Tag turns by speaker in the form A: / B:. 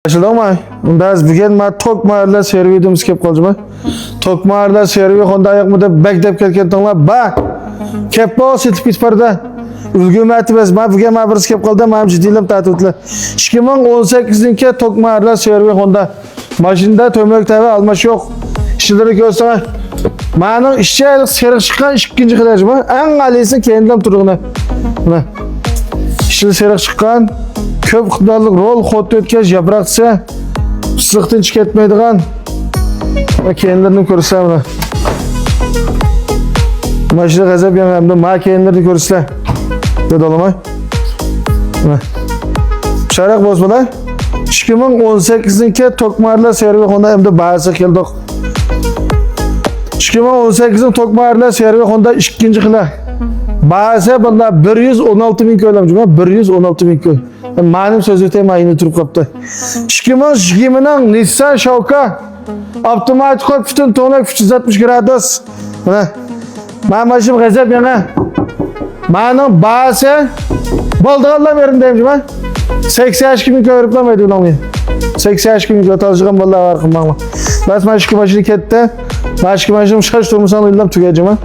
A: Başladığım biz bugün ma Tokmaarlar servidimiz kep kalcıma. Tokmaarlar servi Honda ayakmı da beklep kelken tonlar bak. Kep bol setip bitparda. Ülgümetimiz biz ma bugün ma bir kep kaldı ma ciddilim tatutla. 2018'inki Tokmaarlar servi Honda. Maşında tömök tabi almaş yok. İşçileri görsene. Ma'nın işçi aylık sergi çıkan ikinci kılacıma. En alisi kendim turğuna. İşçi sergi çıkan. Köp kıdallık rol xot ötkez yapraksa sıktın çıketmeydiğen kendilerini görürse buna. Maşını gazap yanımda ma kendilerini görürse dedi olamay. Şarak bozmalar 2018'inki Tokmaarlar servi Honda hem de bahası keldik. 2018'in Tokmaarlar servi Honda ikinci kıla. Bahası bunda 116.000 köylem. 116.000 köy. Benim sözü aynı turup kaptı. 2020'nin Nissan Şavka otomatik bütün tonak 360 gradus. Ben başım gazap yana. Benim bahası baldıqallar verindeyim ben. 82.000 köy örüplamaydı ulanmayı. 82.000 köy taşıgan ballar var kımağıma. Ben başka başını kette. Başka başım şaş durmusan uyulam tükeceğim.